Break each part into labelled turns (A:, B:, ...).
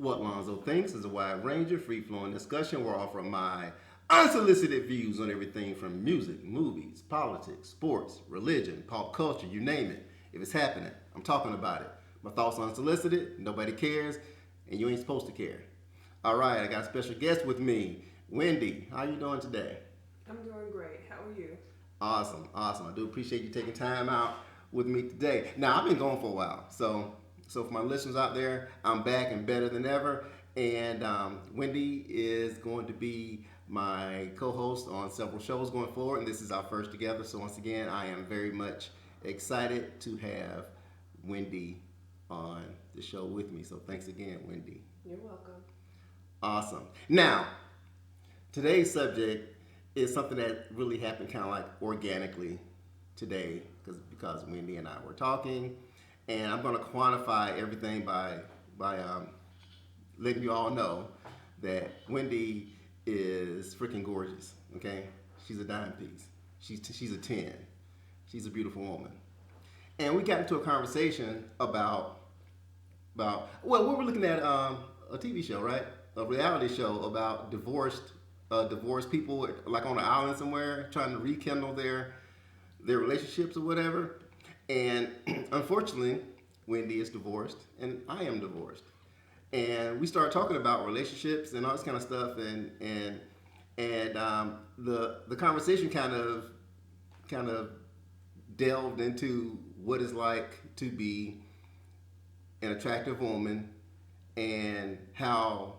A: What Lonzo thinks is a wide range of free flowing discussion where I offer my unsolicited views on everything from music, movies, politics, sports, religion, pop culture, you name it. If it's happening, I'm talking about it. My thoughts are unsolicited, nobody cares, and you ain't supposed to care. All right, I got a special guest with me, Wendy. How you doing today?
B: I'm doing great. How are you?
A: Awesome, awesome. I do appreciate you taking time out with me today. Now, I've been gone for a while, so for my listeners out there, I'm back and better than ever. And Wendy is going to be my co-host on several shows going forward, and this is our first together. So once again, I am very much excited to have Wendy on the show with me. So thanks again, Wendy.
B: You're welcome.
A: Awesome. Now, today's subject is something that really happened kind of like organically today because Wendy and I were talking, and I'm going to quantify everything by letting you all know that Wendy is freaking gorgeous. Okay, she's a dime piece. She's a 10. She's a beautiful woman, and we got into a conversation about well, we were looking at a TV show, right? A reality show about divorced people, like on an island somewhere, trying to rekindle their relationships or whatever. And unfortunately, Wendy is divorced, and I am divorced. And we started talking about relationships and all this kind of stuff, and the conversation kind of delved into what it's like to be an attractive woman and how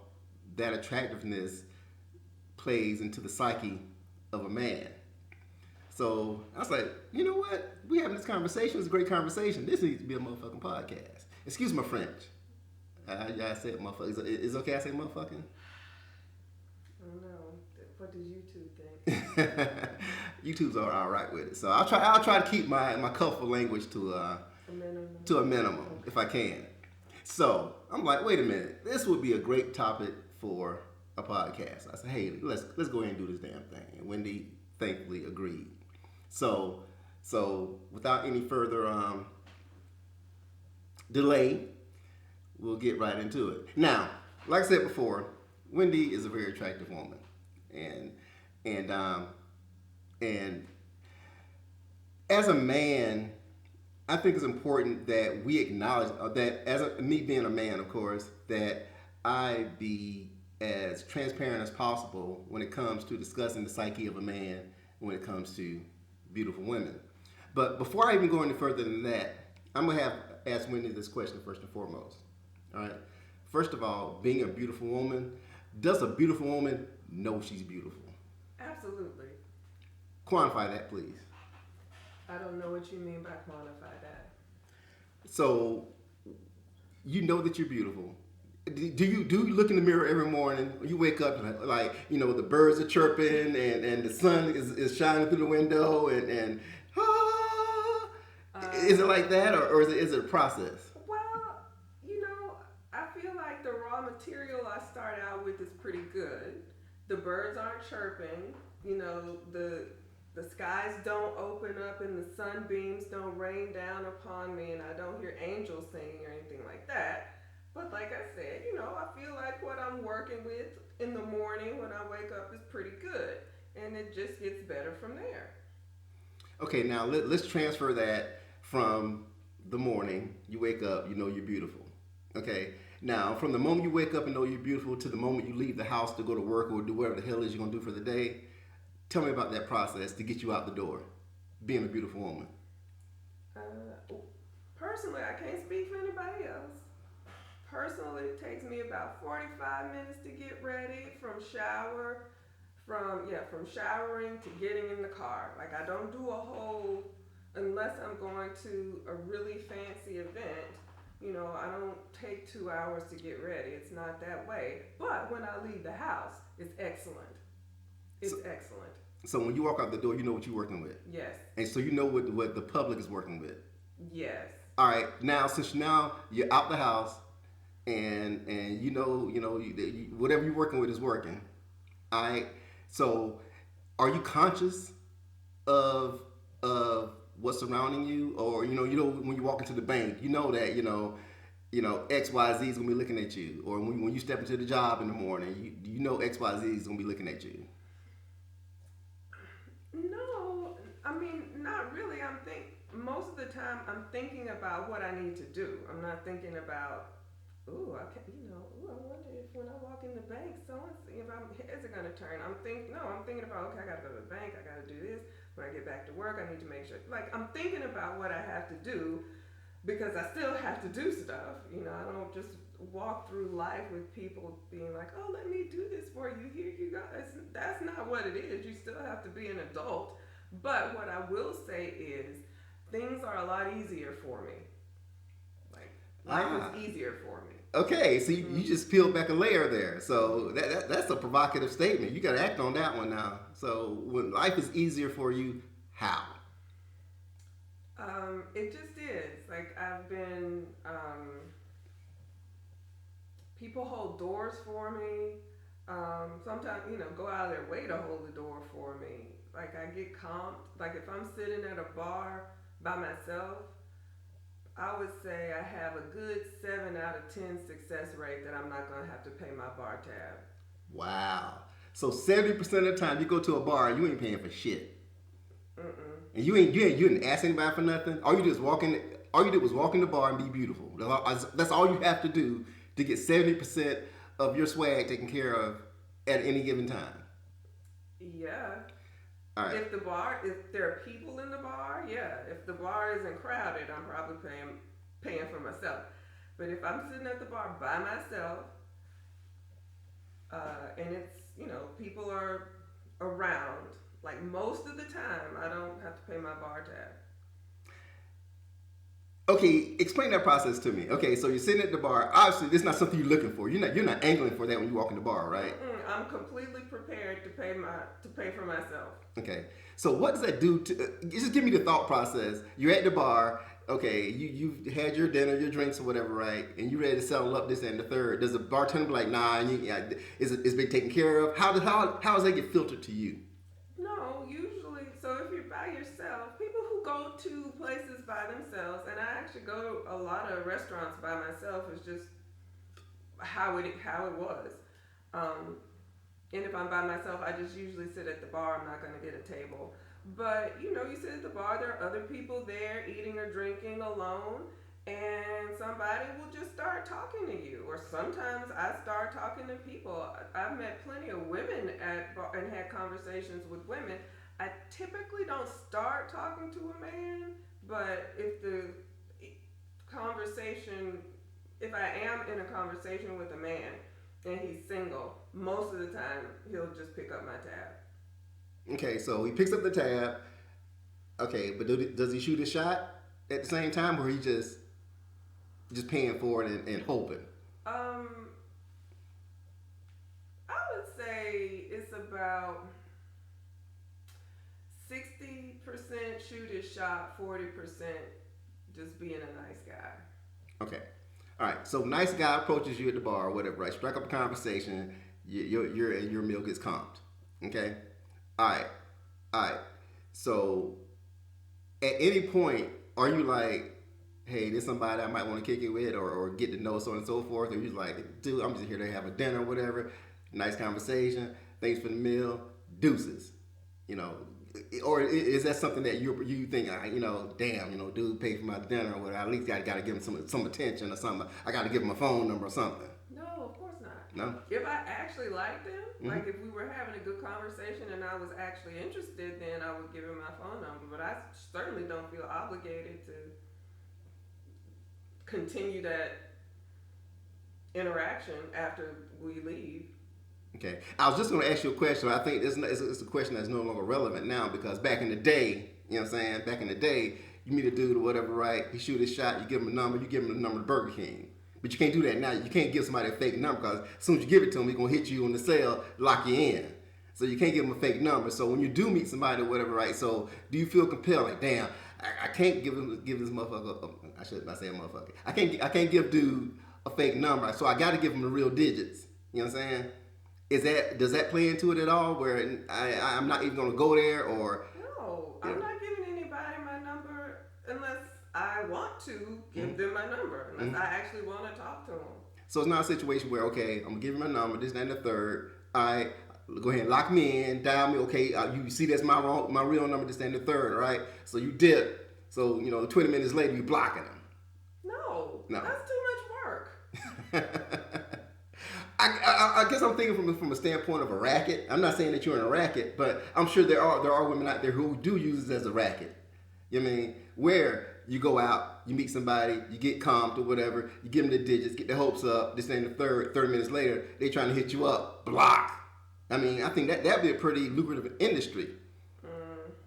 A: that attractiveness plays into the psyche of a man. So I was like, you know what? We having this conversation. It's a great conversation. This needs to be a motherfucking podcast. Excuse my French. I said motherfucker. Is it okay I say motherfucking?
B: I don't know. What does YouTube think?
A: YouTube's all right with it. So I'll try to keep my colorful language to a minimum if I can. So I'm like, wait a minute. This would be a great topic for a podcast. I said, hey, let's go ahead and do this damn thing. And Wendy thankfully agreed. So without any further delay, we'll get right into it. Now, like I said before, Wendy is a very attractive woman, and as a man, I think it's important that we acknowledge that me being a man, of course, that I be as transparent as possible when it comes to discussing the psyche of a man when it comes to beautiful women. But before I even go any further than that, I'm going to ask Wendy this question first and foremost. All right. First of all, being a beautiful woman, does a beautiful woman know she's beautiful?
B: Absolutely.
A: Quantify that, please.
B: I don't know what you mean by quantify that.
A: So, you know that you're beautiful. Do you look in the mirror every morning? You wake up and the birds are chirping and the sun is shining through the window and is it like that or is it a process?
B: Well, I feel like the raw material I start out with is pretty good. The birds aren't chirping. The skies don't open up and the sunbeams don't rain down upon me and I don't hear angels singing or anything like that. But like I said, I feel like what I'm working with in the morning when I wake up is pretty good. And it just gets better from there.
A: Okay, now let's transfer that from the morning you wake up, you know you're beautiful. Okay, now from the moment you wake up and know you're beautiful to the moment you leave the house to go to work or do whatever the hell is you're going to do for the day, tell me about that process to get you out the door, being a beautiful woman.
B: Personally, I can't speak for anybody else. Personally, it takes me about 45 minutes to get ready from showering to getting in the car. Like I don't do a whole, unless I'm going to a really fancy event, I don't take 2 hours to get ready. It's not that way. But when I leave the house, it's excellent. It's excellent.
A: So when you walk out the door, you know what you're working with.
B: Yes.
A: And so you know what the public is working with.
B: Yes.
A: All right. Now, since now you're out the house, and whatever you're working with is working. All right. So, are you conscious of what's surrounding you, or when you walk into the bank, you know that XYZ is gonna be looking at you, or when you step into the job in the morning, you know XYZ is gonna be looking at you.
B: No, I mean not really. Most of the time I'm thinking about what I need to do. I'm not thinking about, ooh, I can, ooh, I wonder if when I walk in the bank, if I'm heads are gonna turn. I'm thinking about, okay, I gotta go to the bank. I gotta do this. When I get back to work, I need to make sure. Like I'm thinking about what I have to do because I still have to do stuff. I don't just walk through life with people being like, oh, let me do this for you. Here you go. That's not what it is. You still have to be an adult. But what I will say is things are a lot easier for me. Like life is easier for me.
A: Okay, so you just peeled back a layer there. So that's a provocative statement. You got to act on that one now. So when life is easier for you, how?
B: It just is. Like I've been, people hold doors for me. Sometimes, go out of their way to hold the door for me. Like I get comped. Like if I'm sitting at a bar by myself, I would say I have a good 7 out of 10 success rate that I'm not going to have to pay my bar tab.
A: Wow. So 70% of the time you go to a bar, you ain't paying for shit. And you didn't ask anybody for nothing. All you did was walk in the bar and be beautiful. That's all you have to do to get 70% of your swag taken care of at any given time.
B: Yeah.
A: All right.
B: If there are people in the bar, yeah. If the bar isn't crowded, I'm probably paying for myself. But if I'm sitting at the bar by myself, and it's people are around, like most of the time, I don't have to pay my bar tab.
A: Okay, explain that process to me. Okay, so you're sitting at the bar. Obviously, this is not something you're looking for. You're not angling for that when you walk in the bar, right?
B: I'm completely prepared to pay for myself.
A: Okay, so what does that do to? Just give me the thought process. You're at the bar. Okay, you've had your dinner, your drinks, or whatever, right? And you ready to settle up this and the third. Does the bartender be like, nah? It's been taken care of. How does that get filtered to you?
B: No, usually. So if you're by yourself, people who go to places by themselves, and I actually go to a lot of restaurants by myself, is just how it was. And if I'm by myself, I just usually sit at the bar. I'm not going to get a table. But, you sit at the bar, there are other people there eating or drinking alone, and somebody will just start talking to you. Or sometimes I start talking to people. I've met plenty of women and had conversations with women. I typically don't start talking to a man, but if I am in a conversation with a man and he's single, most of the time he'll just pick up my tab.
A: Okay, so he picks up the tab. Okay, but does he shoot a shot at the same time, or he just paying for it and hoping?
B: I would say it's about 60% shoot his shot, 40% just being a nice guy.
A: Okay. All right. So nice guy approaches you at the bar or whatever, right? Strike up a conversation. Your meal gets comped. Okay. All right. So at any point, are you like, hey, there's somebody I might want to kick it with or get to know, so on and so forth? Or you're like, dude, I'm just here to have a dinner or whatever. Nice conversation. Thanks for the meal. Deuces. Or is that something that you think, damn, dude paid for my dinner or whatever. At least I got to give him some attention or something. I got to give him a phone number or something.
B: No, of course not.
A: No?
B: If I actually liked him, like if we were having a good conversation and I was actually interested, then I would give him my phone number. But I certainly don't feel obligated to continue that interaction after we leave.
A: Okay. I was just going to ask you a question. I think it's a question that's no longer relevant now because back in the day, you know what I'm saying? Back in the day, you meet a dude or whatever, right? He shoot his shot, you give him a number, you give him the number to Burger King. But you can't do that now. You can't give somebody a fake number because as soon as you give it to him, he's going to hit you on the cell, lock you in. So you can't give him a fake number. So when you do meet somebody or whatever, right? So do you feel compelled, like, damn, I can't give this motherfucker, I should not say a motherfucker. I can't give dude a fake number, so I got to give him the real digits. You know what I'm saying? Does that play into it at all? Where I'm not even going to go there, or
B: no, I'm not giving anybody my number unless I I want to give them my number, unless I actually want to talk to them.
A: So it's not a situation where, okay, I'm gonna give you my number, this, that, and the third. All right, go ahead and lock me in, dial me. Okay, you see that's my real number, this, that, and the third. All right, so you dip. So 20 minutes later, you blocking them.
B: No,
A: No.
B: that's too much work.
A: I guess I'm thinking from a standpoint of a racket. I'm not saying that you're in a racket, but I'm sure there are women out there who do use it as a racket. You know what I mean? Where you go out, you meet somebody, you get comped or whatever, you give them the digits, get their hopes up, this ain't the third, 30 minutes later, they trying to hit you up, block. I mean, I think that'd be a pretty lucrative industry.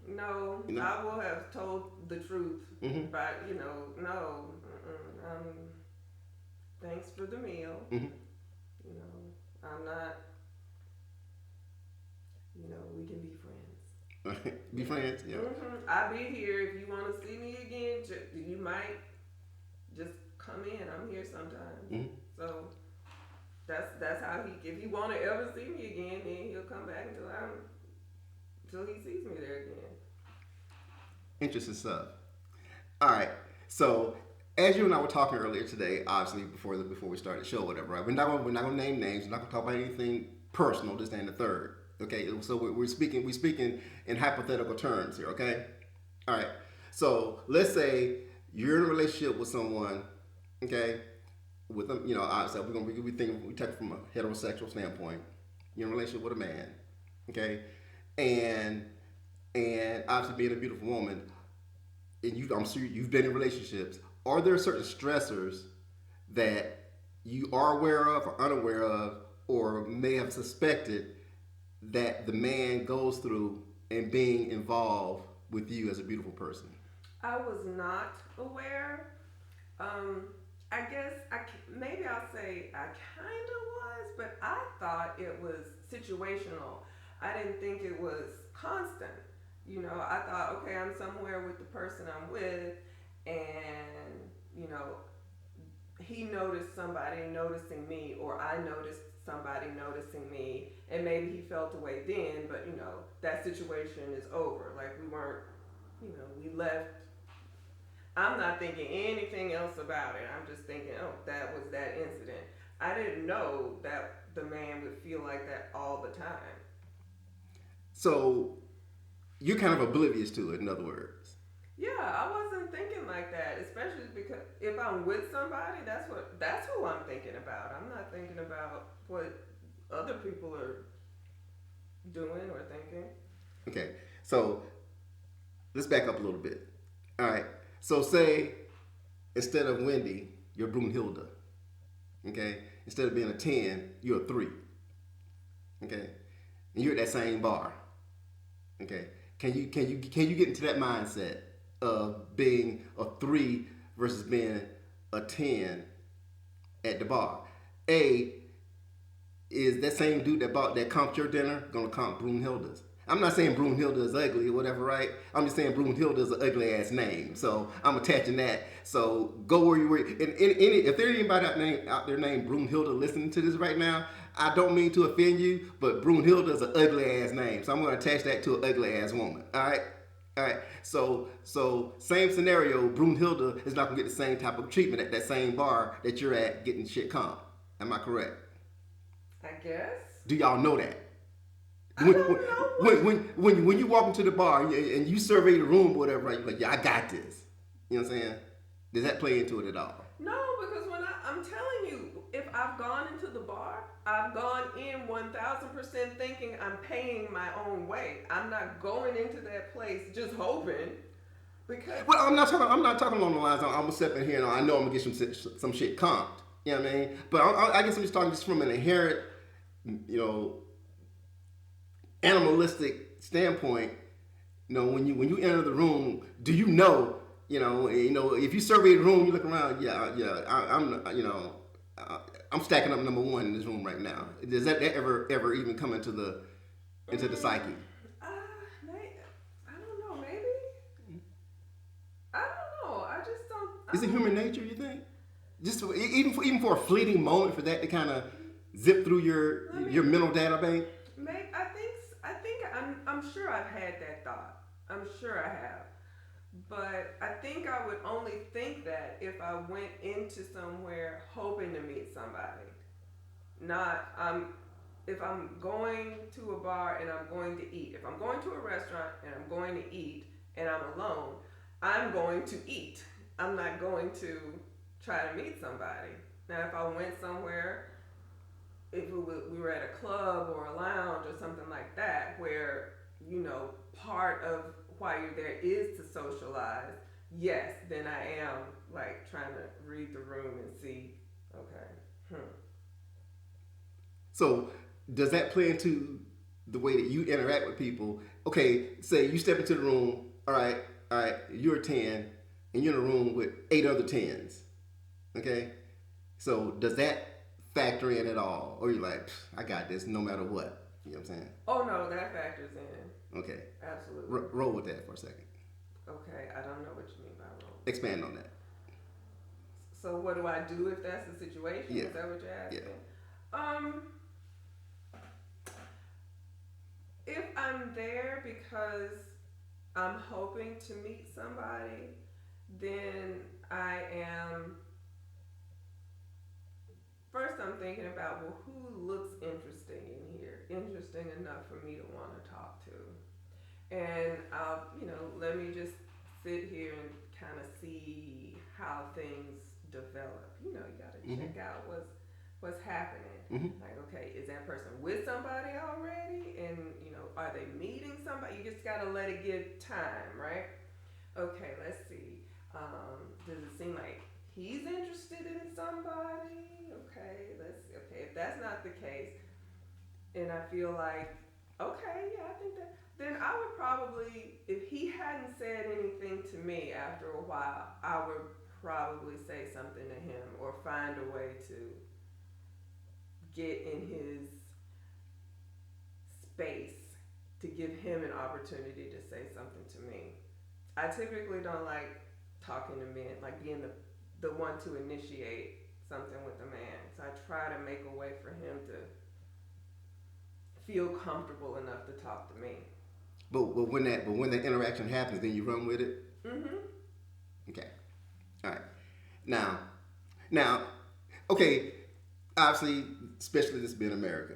B: No, I will have told the truth, but no. Thanks for the meal. I'm not. We can be friends.
A: Be friends, yeah.
B: I'll be here if you want to see me again. You might just come in. I'm here sometimes. So that's how if he want to ever see me again, then he'll come back until he sees me there again.
A: Interesting stuff. All right, so as you and I were talking earlier today, obviously before we started the show, or whatever, right? We're not gonna name names. We're not gonna talk about anything personal. This and the third. Okay, so we're speaking in hypothetical terms here. Okay, all right. So let's say you're in a relationship with someone. Okay, with them, obviously we take it from a heterosexual standpoint. You're in a relationship with a man. Okay, and obviously being a beautiful woman, and I'm sure you've been in relationships. Are there certain stressors that you are aware of or unaware of or may have suspected that the man goes through in being involved with you as a beautiful person?
B: I was not aware. I guess maybe I'll say I kind of was, but I thought it was situational. I didn't think it was constant. I thought, okay, I'm somewhere with the person I'm with, and he noticed somebody noticing me, or I noticed somebody noticing me, and maybe he felt the way then, but that situation is over. Like we weren't, we left. I'm not thinking anything else about it. I'm just thinking, oh, that was that incident. I didn't know that the man would feel like that all the time.
A: So you're kind of oblivious to it, in other words.
B: Yeah, I wasn't thinking like that, especially because if I'm with somebody, that's who I'm thinking about. I'm not thinking about what other people are doing or thinking.
A: Okay, so let's back up a little bit. All right, so say instead of Wendy, you're Brunhilde. Okay, instead of being a 10, you're a 3. Okay, and you're at that same bar. Okay, can you get into that mindset of being a 3 versus being a 10 at the bar? Is that same dude that comped your dinner gonna comp Brunhilde's? I'm not saying Brunhilde is ugly or whatever, right? I'm just saying Brunhilde is an ugly ass name, so I'm attaching that. So go where you were. And if there's anybody out there named Brunhilde listening to this right now, I don't mean to offend you, but Brunhilde is an ugly ass name, so I'm gonna attach that to an ugly ass woman. All right. So same scenario. Brunhilde is not gonna get the same type of treatment at that same bar that you're at getting shit comped. Am I correct?
B: I guess.
A: Do y'all know that?
B: I don't know.
A: When you walk into the bar and you survey the room or whatever, right, you're like, yeah, I got this. You know what I'm saying? Does that play into it at all?
B: No, because when I'm telling you, if I've gone into the bar, I've gone in 1,000% thinking I'm paying my own way. I'm not going into that place just hoping. Because
A: well, I'm not talking along the lines. I'm gonna step in here and I know I'm gonna get some shit comped. You know what I mean? But I guess I'm just talking just from an inherent, animalistic standpoint. When you enter the room, do you know? If you survey the room, you look around. I'm stacking up number 1 in this room right now. Does that ever even come into the psyche?
B: I don't know. Maybe. I don't know. I just don't.
A: Is it human nature? You think? Just even for a fleeting moment, for that to kind of zip through your mental data bank.
B: I think I'm sure I've had that thought. I'm sure I have, But I think I would only think that if I went into somewhere hoping to meet somebody. Not if I'm going to a bar and I'm going to eat. If I'm going to a restaurant and I'm going to eat and I'm alone, I'm going to eat. I'm not going to try to meet somebody. Now, if I went somewhere, if we were at a club or a lounge or something like that, where part of why you're there is to socialize, yes, then I am like trying to read the room and see, okay,
A: So does that play into the way that you interact with people? Okay, say you step into the room. All right, you're a 10, and you're in a room with 8 other 10s. Okay, so does that factor in at all, or you're like, I got this, no matter what? You know what I'm saying?
B: oh no, that factors in.
A: Okay,
B: Absolutely.
A: roll with that for a second.
B: Okay, I don't know what you mean by role.
A: Expand on that.
B: So what do I do if that's the situation?
A: Yeah.
B: Is that what you're asking?
A: Yeah.
B: If I'm there because I'm hoping to meet somebody, then I am. First, I'm thinking about, well, who looks interesting in here? Interesting enough for me to want to talk to. And I'll, let me just sit here and kind of see how things develop. You got to check out what's happening. Like, okay, is that person with somebody already? And are they meeting somebody? You just got to let it give time, right? Okay, let's see. Does it seem like he's interested in somebody? Okay, if that's not the case, and I feel like, okay, yeah, I think that, then I would probably, if he hadn't said anything to me after a while, I would probably say something to him or find a way to get in his space to give him an opportunity to say something to me. I typically don't like talking to men, like being the one to initiate something with a man. So I try to make a way for him to feel comfortable enough to talk to me.
A: But when that interaction happens, then you run with it.
B: Mm-hmm.
A: Okay. All right. Now, okay. Obviously, especially this being America.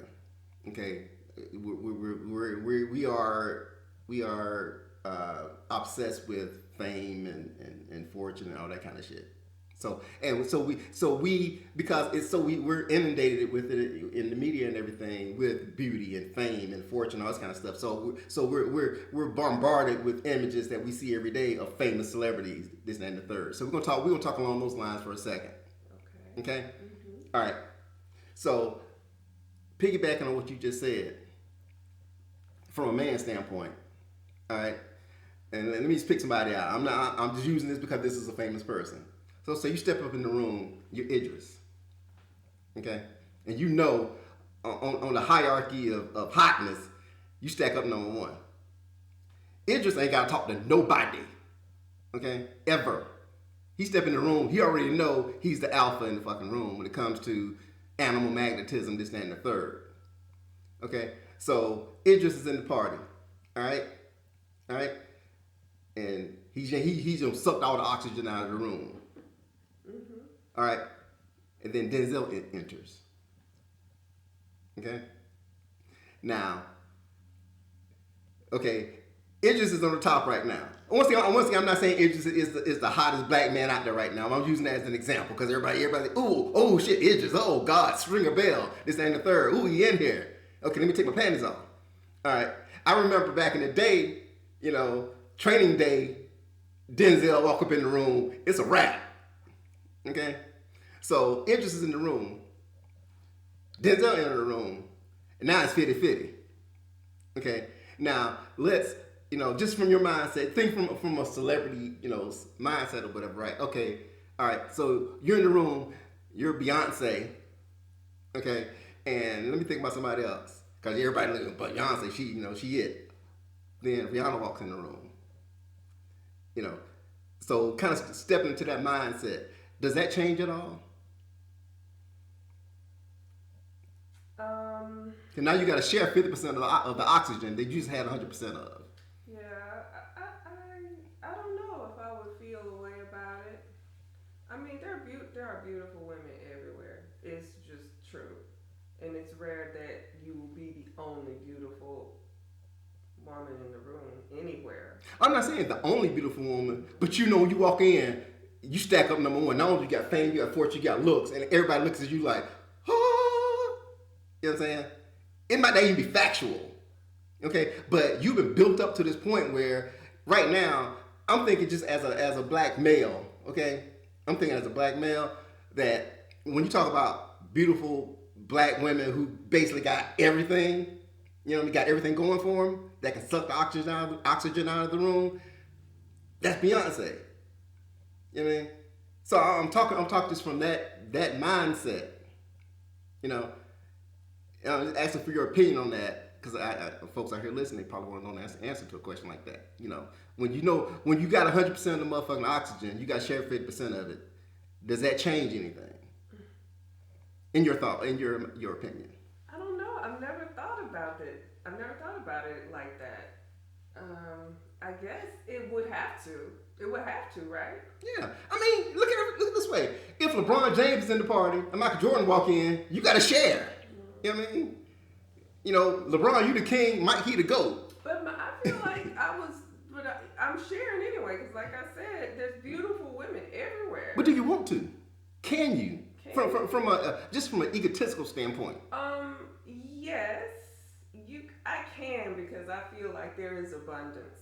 A: Okay, we are obsessed with fame and fortune and all that kind of shit. So we because it's we're inundated with it in the media and everything, with beauty and fame and fortune, all this kind of stuff. So we're bombarded with images that we see every day of famous celebrities, this and the third. So we're gonna talk along those lines for a second. Okay. All right. So piggybacking on what you just said, from a man's standpoint, all right, and let me just pick somebody out. I'm just using this because this is a famous person. So say you step up in the room, you're Idris, okay, and on the hierarchy of hotness, you stack up number 1. Idris ain't got to talk to nobody, okay, ever. He step in the room, he already know he's the alpha in the fucking room when it comes to animal magnetism, this, that, and the third. Okay, so Idris is in the party, all right, and he's just sucked all the oxygen out of the room. All right, and then Denzel enters. Okay, now, okay, Idris is on the top right now. Once again, I'm not saying Idris is the hottest black man out there right now. I'm using that as an example because everybody, ooh, oh shit, Idris, oh God, ring a bell, this, that, and the third. Ooh, he in here. Okay, let me take my panties off. All right, I remember back in the day, training day, Denzel walk up in the room, it's a wrap. Okay, so Idris is in the room, Denzel in the room, and now it's 50-50. Okay, now let's, just from your mindset, think from a celebrity, mindset or whatever, right? Okay, all right, so you're in the room, you're Beyonce, okay, and let me think about somebody else, because everybody looking, but Beyonce, she it. Then Rihanna walks in the room, so kind of stepping into that mindset. Does that change at all? And now you got to share 50% of the oxygen that you just had 100% of.
B: Yeah, I don't know if I rare that you will be the only beautiful woman in the room anywhere.
A: I'm not saying the only beautiful woman, but you know, when you walk in, you stack up number one. Not only you got fame, you got fortune, you got looks, and everybody looks at you like, oh, you know what I'm saying? It might not even be factual, okay? But you've been built up to this point where right now, I'm thinking just as a black male, okay? I'm thinking as a black male that when you talk about beautiful black women who basically got everything, you know, got everything going for them, that can suck the oxygen out of the room, that's Beyonce. You know what I mean? So I'm talking just from that mindset. You know, and I'm just asking for your opinion on that because folks out here listening, they probably want to know the answer to a question like that. You know, when you got 100% of the motherfucking oxygen, you got to share 50% of it. Does that change anything? In your opinion?
B: I don't know. I've never thought about it. Like that. I guess it would have to. It would have to, right?
A: Yeah. I mean, look at it this way. If LeBron James is in the party and Michael Jordan walk in, you got to share. You know what I mean? You know, LeBron, you the king, Mike, he the GOAT.
B: But I feel like I'm sharing anyway, because like I said, there's beautiful women everywhere.
A: But do you want to? Can you? From an egotistical standpoint.
B: Yes, I can, because I feel like there is abundance.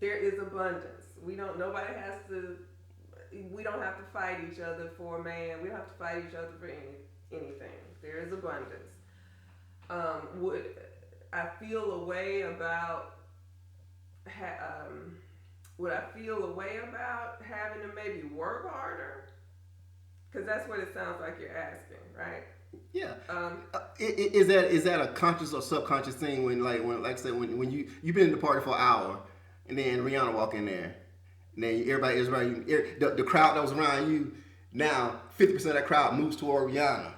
B: There is abundance. We don't have to fight each other for a man. We don't have to fight each other for anything. There is abundance. Would I feel a way about having to maybe work harder? Because that's what it sounds like you're asking, right?
A: Yeah. Is that a conscious or subconscious thing when I said when you've been in the party for an hour and then Rihanna walk in there and then everybody is around you, the crowd that was around you, now 50% of that crowd moves toward Rihanna.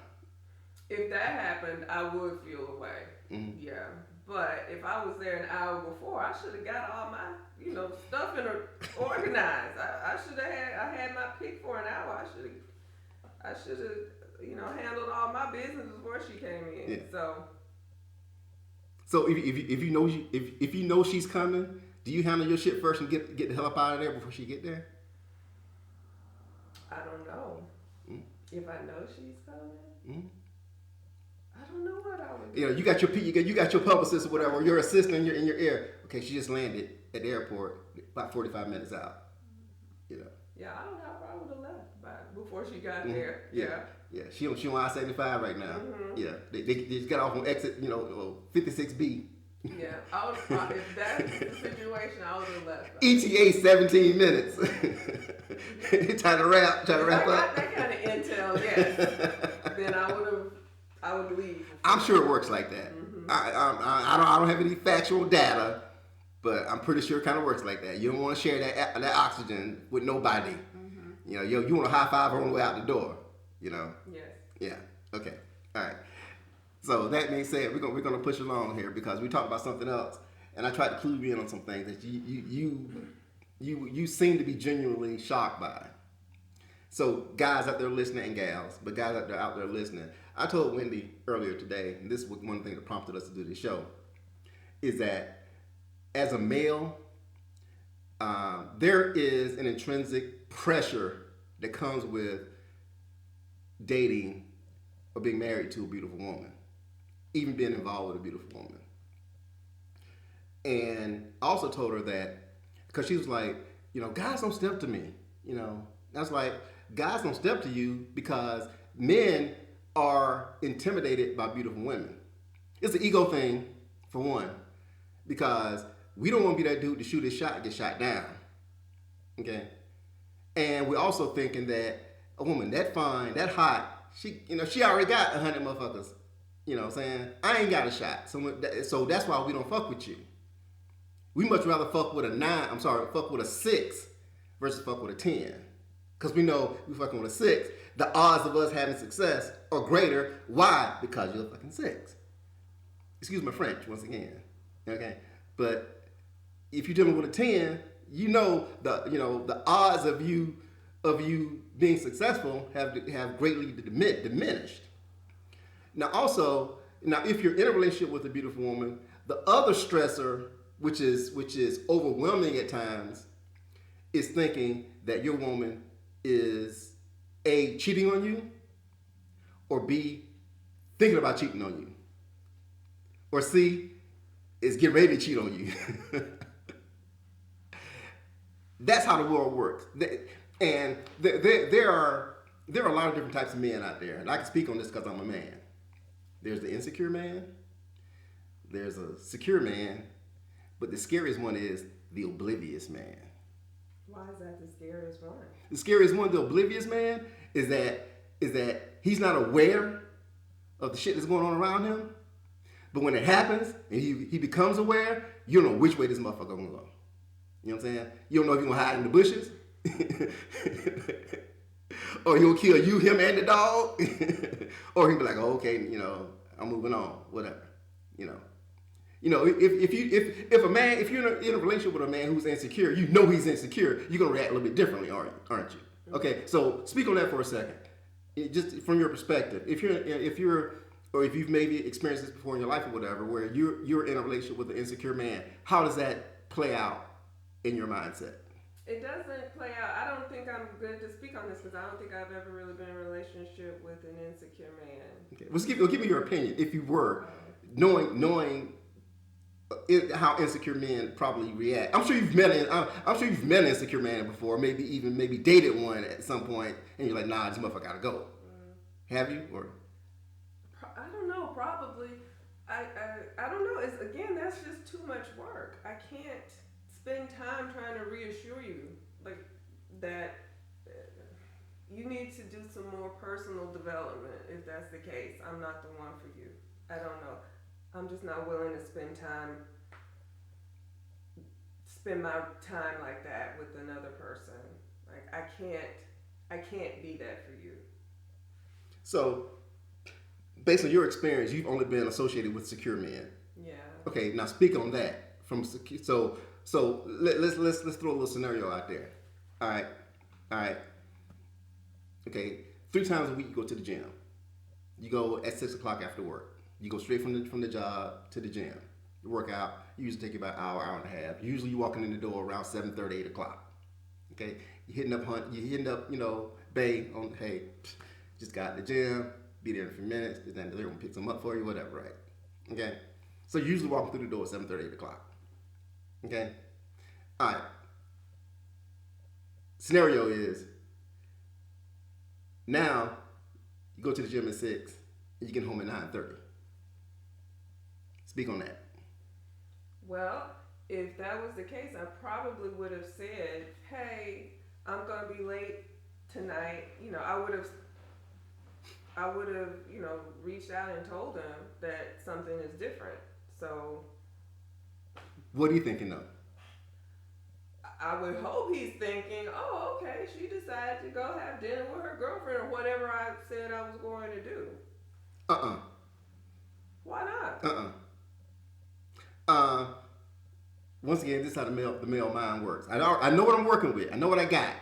B: If that happened, I would feel away. Mm-hmm. Yeah. But if I was there an hour before, I should have got all my, stuff organized. I should have I had my pick for an hour. I should have, handled all my business before she came in. Yeah.
A: So if you know she's coming, do you handle your shit first and get the hell up out of there before she get there?
B: I don't know. Mm. If I know she's coming, I don't know what I would do.
A: You got your publicist or whatever, or your assistant in your ear. Okay, she just landed at the airport about 45 minutes out.
B: Yeah, I don't know if I would have left before she got there.
A: Yeah. She on I-75 right now. Mm-hmm. Yeah, they just got off on exit 56B.
B: Yeah, if that's the situation, I would have left.
A: ETA 17 minutes. Trying to wrap
B: up.
A: Got
B: that kind of intel, yes. Then I would leave.
A: I'm sure it works like that. Mm-hmm. I don't have any factual data, but I'm pretty sure it kind of works like that. You don't want to share that oxygen with nobody. Mm-hmm. You want to high five her on the way out the door.
B: Yes.
A: Yeah. Okay. All right. So that being said, we're gonna push along here because we talked about something else, and I tried to clue you in on some things that you seem to be genuinely shocked by. So guys out there listening and gals, but guys out there listening, I told Wendy earlier today, and this was one thing that prompted us to do this show, is that as a male, there is an intrinsic pressure that comes with dating or being married to a beautiful woman, even being involved with a beautiful woman. And I also told her that because she was like, guys don't step to me. That's like, guys don't step to you because men are intimidated by beautiful women. It's an ego thing, for one, because we don't want to be that dude to shoot his shot and get shot down. Okay? And we're also thinking that a woman that fine, that hot, she already got 100 motherfuckers. You know what I'm saying? I ain't got a shot. So that's why we don't fuck with you. We much rather fuck with a 6 versus fuck with a 10. Because we know we fucking with a 6. The odds of us having success are greater. Why? Because you're a fucking 6. Excuse my French once again. Okay? But if you're dealing with a 10, the odds of you being successful have greatly diminished. Now also, Now, if you're in a relationship with a beautiful woman, the other stressor, which is overwhelming at times, is thinking that your woman is A, cheating on you, or B, thinking about cheating on you, or C, is getting ready to cheat on you. That's how the world works. And there are a lot of different types of men out there, and I can speak on this because I'm a man. There's the insecure man, there's a secure man, but the scariest one is the oblivious man.
B: Why is that the scariest one?
A: The scariest one, the oblivious man, is that he's not aware of the shit that's going on around him. But when it happens and he becomes aware, you don't know which way this motherfucker gonna go. You know what I'm saying? You don't know if you're gonna hide in the bushes, or he'll kill you, him, and the dog, or he'll be like, oh, okay, you know, I'm moving on, whatever, you know. You know, if you're in a relationship with a man who's insecure, you know he's insecure, you're gonna react a little bit differently, aren't you? Okay, so speak on that for a second. Just from your perspective, if you've maybe experienced this before in your life or whatever, where you're in a relationship with an insecure man, how does that play out in your mindset?
B: It doesn't play out. I don't think I'm good to speak on this because I don't think I've ever really been in a relationship with an insecure man.
A: Okay, well, give me your opinion if you were, knowing how insecure men probably react. I'm sure you've met an insecure man before, maybe dated one at some point, and you're like, nah, this motherfucker gotta go. Have you? Or
B: I don't know. Probably. I don't know. That's just too much work. I can't spend time trying to reassure you like that. You need to do some more personal development if that's the case. I'm not the one for you. I don't know. I'm just not willing to spend my time like that with another person. Like I can't be that for you.
A: So, based on your experience, you've only been associated with secure men.
B: Yeah.
A: Okay, now speak on that. So let's throw a little scenario out there. All right. Okay, 3 times a week you go to the gym. You go at 6 o'clock after work. You go straight from the job to the gym. You work out. You usually take you about an hour and a half. Usually you walking in the door around 7:30, 8 o'clock. Okay, you hitting up, Bay on, hey, just got the gym. Be there in a few minutes. Then they're gonna pick some up for you, whatever, right? Okay, so you usually walking through the door at 7:30, 8 o'clock. Okay, all right. Scenario is now you go to the gym at 6 and you get home at 9:30. Speak on that.
B: Well, if that was the case, I probably would have said, hey, I'm going to be late tonight. I would have, reached out and told him that something is different. So.
A: What are you thinking of?
B: I would hope he's thinking, oh, okay, she decided to go have dinner with her girlfriend or whatever I said I was going to do. Why not?
A: Once again, this is how the male mind works. I know what I'm working with. I know what I got.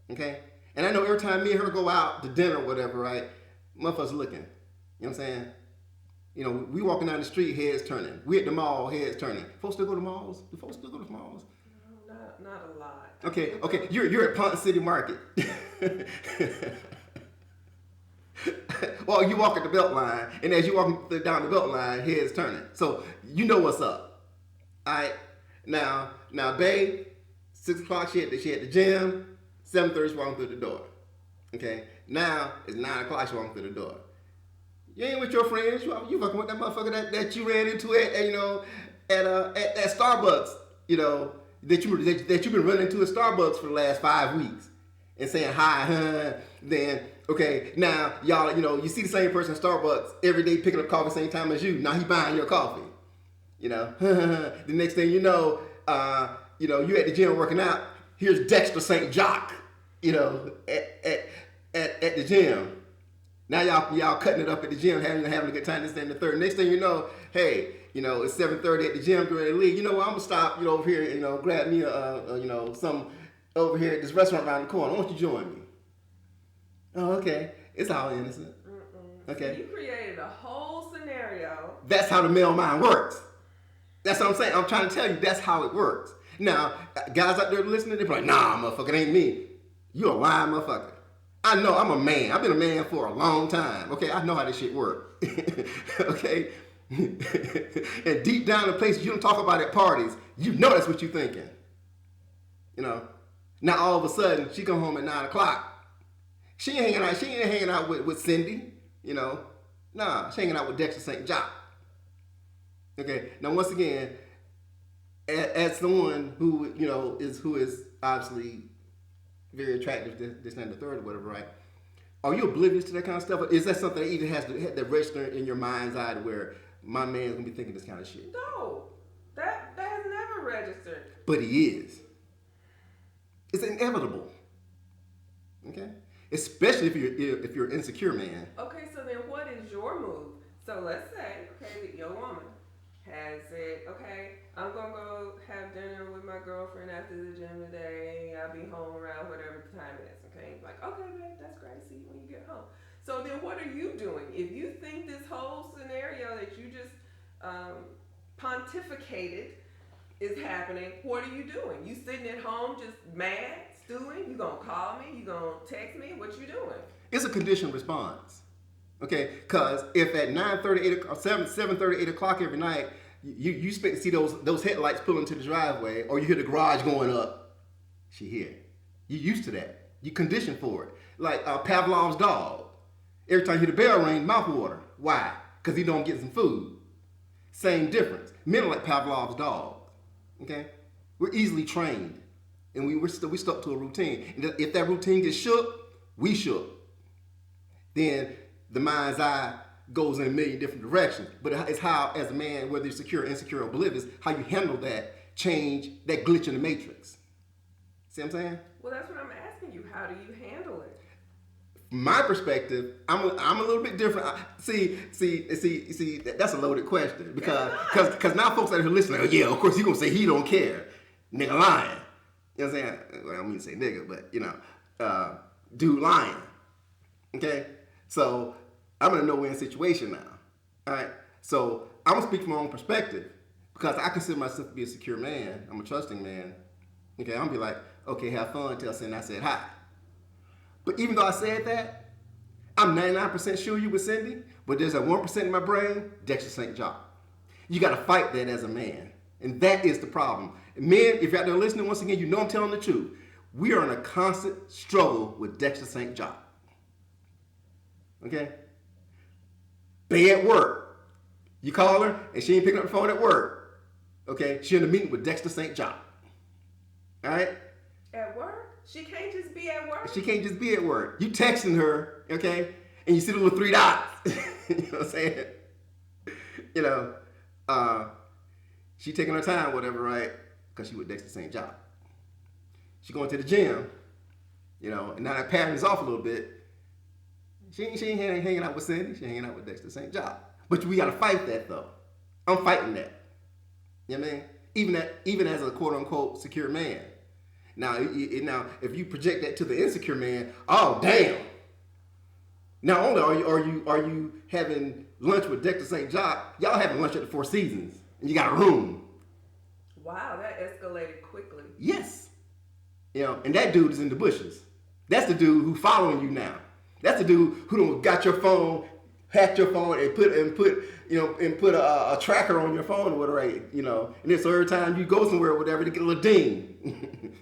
A: Okay? And I know every time me and her go out to dinner or whatever, right, motherfuckers looking. You know what I'm saying? We walking down the street, heads turning. We at the mall, heads turning. Folks still go to malls? Do folks still go to malls?
B: No, not a lot.
A: Okay. You're at Ponce City Market. Well, you walk at the belt line, and as you walk down the belt line, heads turning. So you know what's up. All right. Now, babe, 6 o'clock, she at the gym. 7:30, she walking through the door. Okay. Now it's 9 o'clock, she walking through the door. You ain't with your friends. You fucking with that motherfucker that you ran into at Starbucks. That you've been running into at Starbucks for the last 5 weeks and saying hi, huh? Then okay, now y'all, you see the same person at Starbucks every day picking up coffee same time as you. Now he buying your coffee. The next thing you know, you at the gym working out. Here's Dexter St. Jock, at the gym. Now y'all cutting it up at the gym, having a good time. This, that, and the third. Next thing you know, hey, it's 7:30 at the gym, getting ready to leave. I'm gonna stop, over here, grab me some over here at this restaurant around the corner. Why don't you join me? Oh, okay. It's all innocent.
B: Mm-mm.
A: Okay.
B: So you created a whole scenario
A: That's how the male mind works. That's what I'm saying. I'm trying to tell you that's how it works. Now, guys out there listening, they're like, nah, motherfucker, it ain't me. You a lying motherfucker. I know I'm a man. I've been a man for a long time. Okay, I know how this shit works. Okay? And deep down in places you don't talk about at parties, you know that's what you're thinking. You know? Now all of a sudden, she come home at 9 o'clock. She ain't hanging out with Cindy, you know. Nah, she hanging out with Dexter St. John. Okay, now once again, as someone who, you know, who is obviously very attractive, this and the third or whatever, right? Are you oblivious to that kind of stuff? Or is that something that even has to register in your mind's eye to where my man's gonna be thinking this kind of shit?
B: No, that has never registered.
A: But he is. It's inevitable. Okay? Especially if you're an insecure man.
B: Okay, so then what is your move? So let's say, okay, that your woman has said, okay, I'm gonna go have dinner with my girlfriend after the gym today. I'll be home around whatever the time is. Okay, like, okay, babe, that's great. See you when you get home. So then, what are you doing? If you think this whole scenario that you just pontificated is happening, what are you doing? You sitting at home just mad, stewing? You gonna call me? You gonna text me? What you doing?
A: It's a conditioned response. Okay, because if at 9:30, 8 o'clock, 7:30, 8 o'clock every night, you expect to see those headlights pulling to the driveway, or you hear the garage going up, she here. You used to that. You conditioned for it. Like Pavlov's dog. Every time you hear the bell ring, mouth water. Why? Because he don't get some food. Same difference. Men are like Pavlov's dog. Okay, we're easily trained, and we stuck to a routine. And if that routine gets shook, we shook. Then the mind's eye goes in a million different directions. But it's how, as a man, whether you're secure, insecure, or oblivious, how you handle that change, that glitch in the matrix. See what I'm saying?
B: Well, that's what I'm asking you. How do you handle it?
A: From my perspective, I'm a little bit different. See, that's a loaded question because now folks out here listening, oh yeah, of course you're gonna say he don't care, nigga lying. You know what I'm saying? Well, I don't mean to say nigga, but you know, dude lying. Okay, so I'm in a no-win situation now. All right, so I'm gonna speak from my own perspective because I consider myself to be a secure man. I'm a trusting man. Okay, I'm gonna be like, okay, have fun. Tell Cindy I said hi. But even though I said that, I'm 99% sure you with Cindy, but there's a 1% in my brain, Dexter St. John. You got to fight that as a man. And that is the problem. Men, if you're out there listening, once again, you know I'm telling the truth. We are in a constant struggle with Dexter St. John. Okay? They at work. You call her, and she ain't picking up the phone at work. Okay? She in a meeting with Dexter St. John. All right?
B: At work? She can't just be at work?
A: She can't just be at work. You texting her, okay? And you see the little 3 dots. You know what I'm saying? You know, she taking her time, whatever, right? Because she with Dexter St. John. She going to the gym, you know, and now that pattern is off a little bit. She ain't hanging out with Cindy. She hanging out with Dexter St. John. But we got to fight that, though. I'm fighting that. You know what I mean? Even as a quote-unquote secure man. Now, if you project that to the insecure man, oh damn! Not only are you having lunch with Dexter St. John, y'all having lunch at the Four Seasons, and you got a room.
B: Wow, that escalated quickly.
A: Yes, you know, and that dude is in the bushes. That's the dude who's following you now. That's the dude who done got your phone, hacked your phone, and put a tracker on your phone or whatever, you know. And then so every time you go somewhere or whatever, they get a little ding.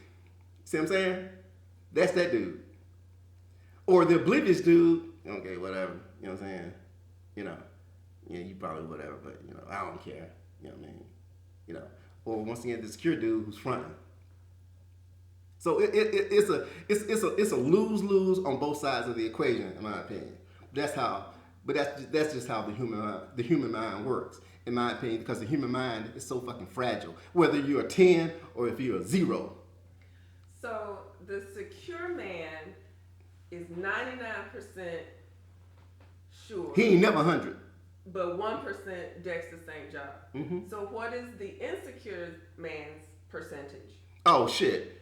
A: See what I'm saying? That's that dude. Or the oblivious dude, okay, whatever. You know what I'm saying? You know, yeah, you probably whatever, but you know, I don't care. You know what I mean? You know. Or once again, the secure dude who's fronting. So it's a lose-lose on both sides of the equation, in my opinion. That's just how the human mind works, in my opinion, because the human mind is so fucking fragile. Whether you're a 10 or if you're a 0.
B: So the secure man is 99% sure.
A: He ain't never 100.
B: But 1% Dexter St. John.
A: Mm-hmm.
B: So what is the insecure man's percentage?
A: Oh shit.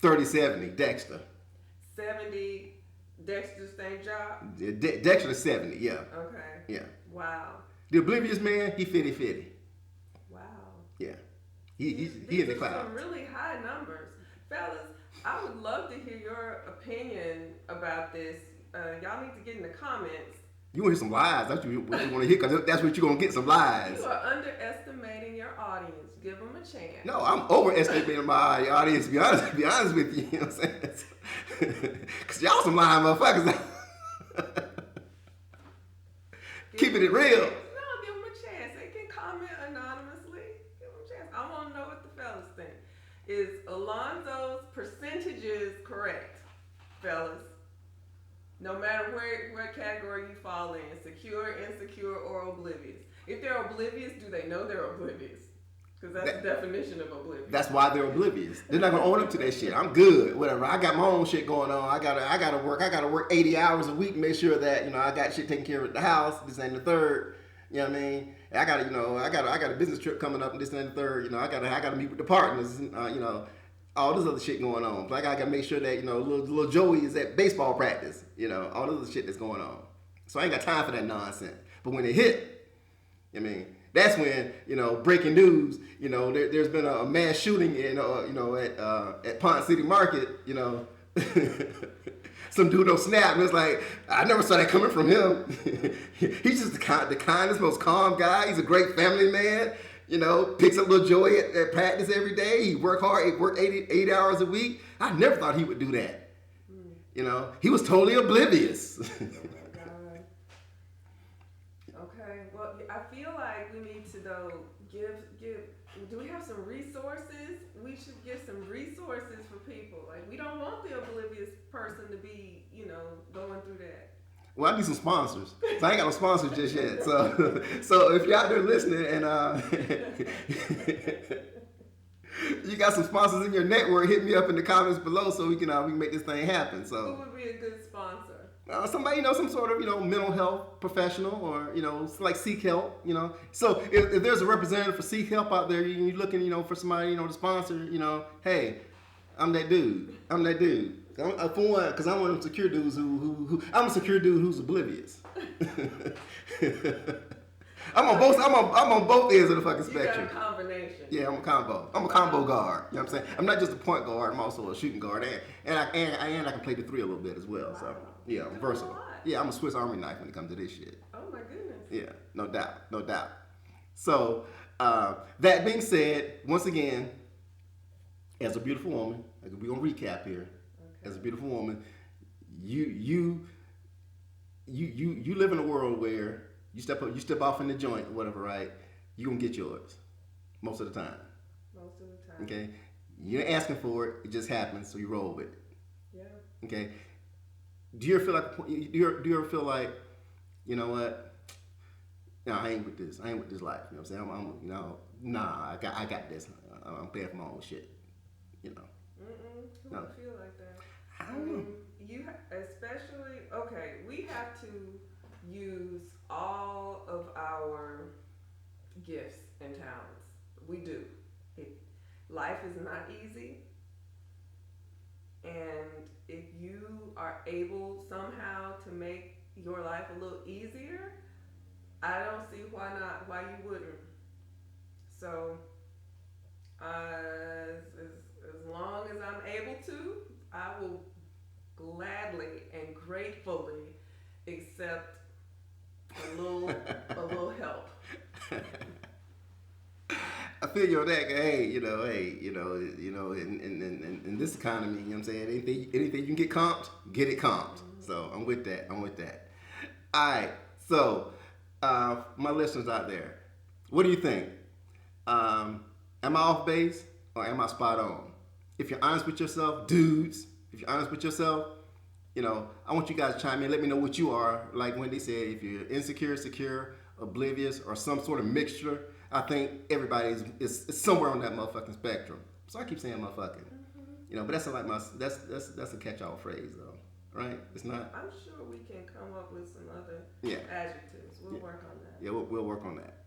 A: 30-70 Dexter.
B: 70 Dexter St. Job?
A: Dexter is 70, yeah.
B: Okay.
A: Yeah.
B: Wow.
A: The oblivious man, he 50-50.
B: Wow.
A: Yeah. He
B: These
A: in the
B: are
A: clouds.
B: some really high numbers. Fellas, I would love to hear your opinion about this. Y'all need to get in the comments.
A: You want to hear some lies? That's what you want to hear, because that's what you're going to get, some lies.
B: You are underestimating your audience. Give them a chance.
A: No, I'm overestimating my audience, to be honest with you. You know what I'm saying? Because y'all some lying motherfuckers. Keeping it real.
B: No, give them a chance. They can comment anonymously. Give them a chance. I want to know what the fellas think. Is Alonzo's percentages correct, fellas? No matter what category you fall in, secure, insecure, or oblivious. If they're oblivious, do they know they're oblivious? Because that's the definition of oblivious.
A: That's why they're oblivious. They're not gonna own up to that shit. I'm good, whatever. I got my own shit going on. I gotta work 80 hours a week, make sure that I got shit taken care of at the house. This ain't the third. You know what I mean? I got a business trip coming up, and this ain't the third. I gotta meet with the partners. All this other shit going on. Like I gotta make sure that little Joey is at baseball practice. All this other shit that's going on. So I ain't got time for that nonsense. But when it hit, that's when breaking news. There's been a mass shooting in at Pond City Market. Some dude on Snap, and it's like, I never saw that coming from him. He's just the kindest, most calm guy. He's a great family man. Picks up little Joey at practice every day. He work hard. He work 8 hours a week. I never thought he would do that. He was totally oblivious.
B: Oh my God. Okay, well, I feel like we need to give. Do we have some resources? We should give some resources for people. Like, we don't want the oblivious person to be, going through that.
A: Well, I need some sponsors. So I ain't got no sponsors just yet. So if you're out there listening and you got some sponsors in your network, hit me up in the comments below so we can make this thing happen. So
B: who would be a good sponsor?
A: Somebody, some sort of, mental health professional, or, like Seek Help, So if there's a representative for Seek Help out there, you're looking, for somebody, to sponsor, hey, I'm that dude. For one, because I'm one of them secure dudes who I'm a secure dude who's oblivious. I'm on both ends of the fucking spectrum.
B: You got a combination.
A: Yeah, I'm a combo guard. You know what I'm saying? I'm not just a point guard. I'm also a shooting guard, and I can play the three a little bit as well. Wow. So yeah, I'm versatile. Yeah, I'm a Swiss Army knife when it comes to this shit.
B: Oh my goodness.
A: Yeah, no doubt. So that being said, once again, as a beautiful woman, we're gonna recap here. Okay. As a beautiful woman, you live in a world where you step off in the joint or whatever, right? You're gonna get yours most of the time.
B: Most of the time.
A: Okay? You ain't asking for it, it just happens, so you roll with it.
B: Yeah.
A: Okay? Do you ever feel like, you know what? No, I ain't with this. I ain't with this life. You know what I'm saying? Nah, I got this. I'm paying for my own shit.
B: Who
A: No.
B: would feel like that?
A: I don't know.
B: We have to use all of our gifts and talents. We do. Life is not easy, and if you are able somehow to make your life a little easier, I don't see why you wouldn't. So as long as I'm able to, I will gladly and gratefully accept a little help.
A: I feel you on that. Hey, in this economy, you know what I'm saying? Anything you can get comped, get it comped. So I'm with that. All right. So my listeners out there, what do you think? Am I off base or am I spot on? If you're honest with yourself, dudes, I want you guys to chime in. Let me know what you are. Like Wendy said, if you're insecure, secure, oblivious, or some sort of mixture. I think everybody is somewhere on that motherfucking spectrum. So I keep saying motherfucking. But that's like that's a catch-all phrase though, right? It's not.
B: I'm sure we can come up with some other adjectives. We'll work on that.
A: Yeah, we'll work on that.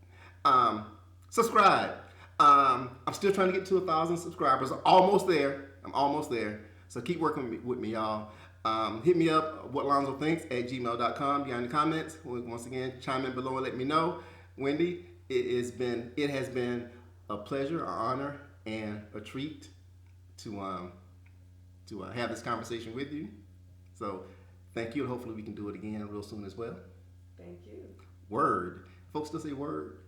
A: Subscribe. I'm still trying to get to 1,000 subscribers. I'm almost there. So keep working with me, y'all. Hit me up, whatlonzothinks@gmail.com behind the comments. Once again, chime in below and let me know. Wendy, it has been a pleasure, an honor, and a treat to have this conversation with you. So thank you, and hopefully we can do it again real soon as well.
B: Thank you.
A: Word. Folks still say word?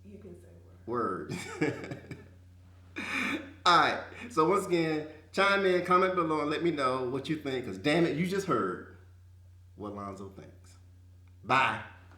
B: You can say word.
A: Word. All right. So once again, chime in, comment below, and let me know what you think. Because damn it, you just heard what Lonzo thinks. Bye.